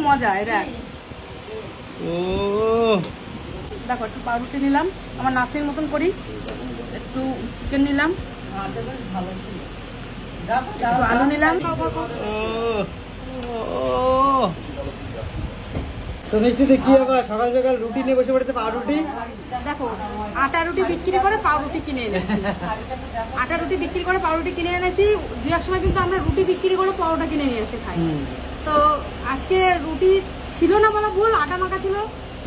মজা এটা। দেখো একটু পাউরুটি নিলাম, আমার নাতির মতন করি, একটু চিকেন নিলাম, একটু আলু নিলাম। তো মিষ্টিতে কি হবে, সকাল সকাল রুটি নিয়ে বসে পড়েছে, পাউরুটি। দেখো আটা রুটি বিক্রি করে পাউরুটি কিনে এনেছি, আটা রুটি বিক্রি করে পাউরুটি কিনে এনেছি। দু এক সময় কিন্তু আমরা রুটি বিক্রি করে পরোটা কিনে নিয়ে এসে খাই। তো আজকে রুটি ছিল না বলা ভুল, আটা মাখা ছিল,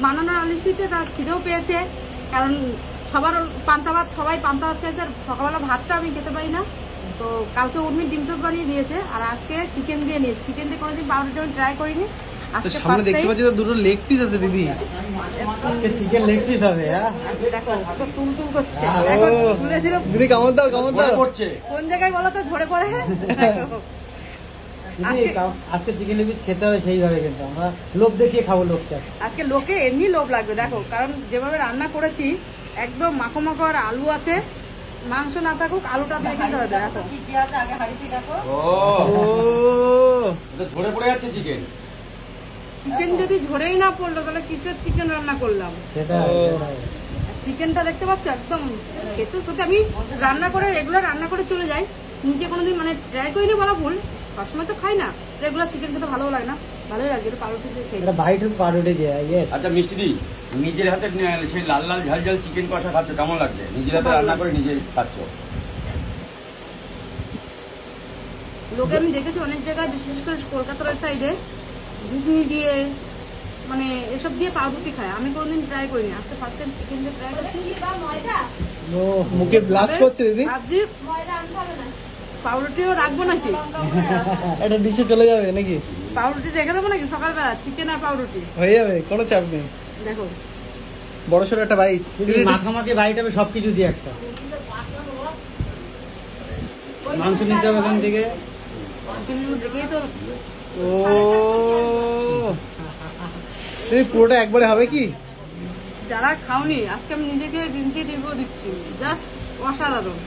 বানানোর আলিশিতে তার খিদেও পেয়েছে, কারণ সবার পান্তা ভাত, সবাই পান্তা ভাত খেয়েছে, আর সকালবেলা ভাতটা আমি খেতে পারি না। তো কালকে উর্মি ডিম টোস্ট বানিয়ে দিয়েছে, আর আজকে চিকেন দিয়ে নিয়েছি। চিকেন দিয়ে কোনোদিন পাউরুটি আমি ট্রাই করিনি। সামনে দেখতে পাচ্ছি তো দুটো লেগ পিস আছে দিদি, চিকেন লেগ পিস হবে। দেখো কত তুলতুল করছে, দিদি কামড় দাও, কামড় দাও করছে। কোন জায়গায় বলো তো ঝরে পড়ে। আজকে চিকেন লেগ পিস খেতে হবে সেইভাবে, কিন্তু আমরা লোভ দেখিয়ে খাবো লোকটা। আজকে লোকে এমনি লোভ লাগবে, দেখো কারণ যেভাবে রান্না করেছি একদম মাখো মাখো, আর আলু আছে, মাংস না থাকুক আলুটা দিয়ে খেতে হবে। দেখো ঝরে পড়ে যাচ্ছে চিকেন। চিকেন যদি ঝরেই না পড়লো তাহলে কিসের চিকেন রান্না করলাম। চিকেনটা দেখতে পাচ্ছ একদম খেতে সত্যি। আমি রান্না করে রেগুলার রান্না করে চলে যাই, নিজে কোনোদিন মানে ট্রাই করিনি বলা ভুল, সবসময় তো খাই না রেগুলার চিকেন খেতে, ভালো লাগে না, ভালোই লাগে পাউরুটি দিয়ে খেয়ে। পাউরুটি দিয়ে। আচ্ছা মিষ্টি দি, নিজের হাতে সেই লাল লাল ঝাল ঝাল চিকেন কষা খাচ্ছ, কেমন লাগছে? নিজের হাতে রান্না করে নিজে খাচ্ছ। লোকে আমি দেখেছি অনেক জায়গায়, বিশেষ করে কলকাতার ওই সাইডে ঘুগনি দিয়ে মানে এসব দিয়ে পাউরুটি খায়, আমি কোনোদিন ট্রাই করিনি, আজকে ফার্স্ট টাইম চিকেন দিয়ে ট্রাই করছি। মুখে ব্লাস্ট করছে দিদি। ভাবছি পাউরুটিও রাখবো নাকি, এটা ডিশে চলে যাবে নাকি? পাউরুটি রেখে দেবো নাকি সকালবেলা, চিকেন আর পাউরুটি হয়ে যাবে, কোনো চাপ নেই। দেখো বড় সড়ো একটা বাইট, মাখামাখি বাইট হবে সবকিছু দিয়ে। একটা মাংস নিতে হবে ওখান থেকে। দেখেই তো পুরোটা একবারে হবে কি? যারা খাওনি আজকে আমি নিজেকে রিঞ্চি রিভিউ দিচ্ছি, জাস্ট অসাধারণ।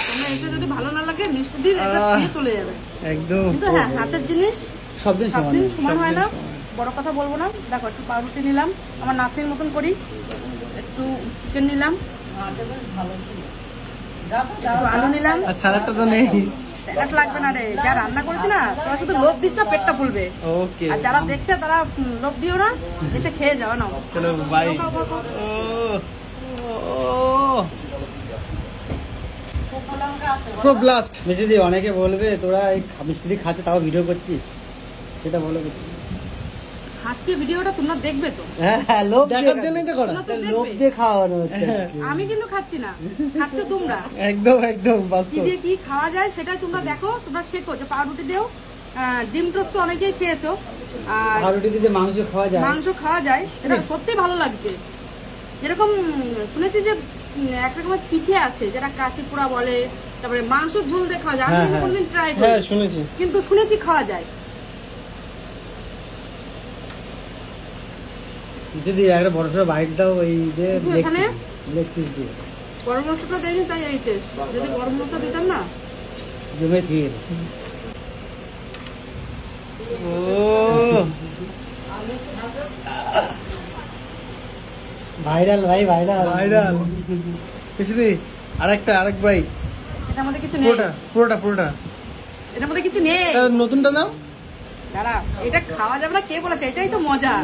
তোমরা এসে যদি ভালো না লাগে মিষ্টি দিন এটা খেয়ে চলে যাবে একদম। কিন্তু হ্যাঁ, হাতের জিনিস সব দিন সমান হয় না, বড় কথা বলবো না। দেখো একটু পাউরুটি নিলাম, আমার নাতির মতন করি, একটু চিকেন নিলাম, একটু আলু নিলাম। আর সালাডটা তো নেই। স্যালাড লাগবে না রে, যা রান্না করেছি না, তোরা শুধু লোভ দিস না, পেটটা ফুলবে। ওকে, আর যারা দেখছে তারা লোভ দিও না, এসে খেয়ে যাও না। চলো বাই। ব্লাস্ট মিষ্টি দি, অনেকে বলবে তোরা এই মিষ্টি দি খাচ্ছে তাও ভিডিও করছিস, সেটা বলো। খাচ্ছে ভিডিওটা তোমরা দেখবে তো, হ্যাঁ লোভ দেখার জন্যই তো করা, লোভ দিয়ে খাওয়ানো হচ্ছে। আমি কিন্তু খাচ্ছি না, খাচ্ছ তোমরা। একদম একদম কি দিয়ে কি খাওয়া যায় সেটাই তোমরা দেখো, তোমরা শেখো যে পাউরুটি দিও। ডিম টোস্ট তো অনেকেই খেয়েছো, আর পাউরুটি দিয়ে মাংস খাওয়া যায়, মাংস খাওয়া যায়, এটা সত্যি ভালো লাগছে। যেরকম শুনেছি যে এক রকমের পিঠে আছে যেটা কাঁচি পোড়া বলে, তারপরে মাংসের ঝোল দিয়ে খাওয়া যায়, আমি কিন্তু কোনোদিন ট্রাই করি, শুনেছি, কিন্তু শুনেছি খাওয়া যায়। যদি একটা বড় সড়ো বাইট দাও, এই যে এখানে লেগ পিস দিয়ে। গরম মশলাটা দেয়নি তাই এই টেস্ট, যদি গরম মশলা দিতাম না জমে খেয়ে। ভাইরাল ভাই, ভাইরাল। মিষ্টি আরেক বাইট। এটার মধ্যে কিছু নেই, পুরোটা এটার মধ্যে কিছু নেই। নতুনটা নাও। দাঁড়া, এটা খাওয়া যাবে না কে বলেছে? এটাই তো মজা,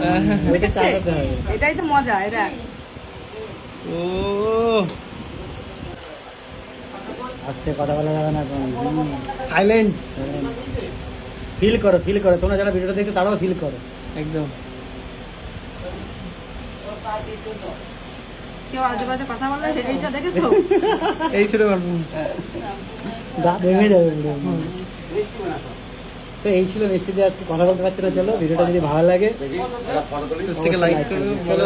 এটাই তো মজা। এটা আজকে কথা বলা যাবে না, সাইলেন্ট। ফিল করো। তোমরা যারা ভিডিওটা দেখছো তারাও ফিল করো একদম। কেউ আজে বাজে কথা বললে এইটা দেখেছো? এই ছোট গল্প তো এই ছিল মিষ্টি দিয়ে আজকে কথা বলতে পারছি না। চলো ভিডিওটা যদি ভালো লাগে লাইক করো।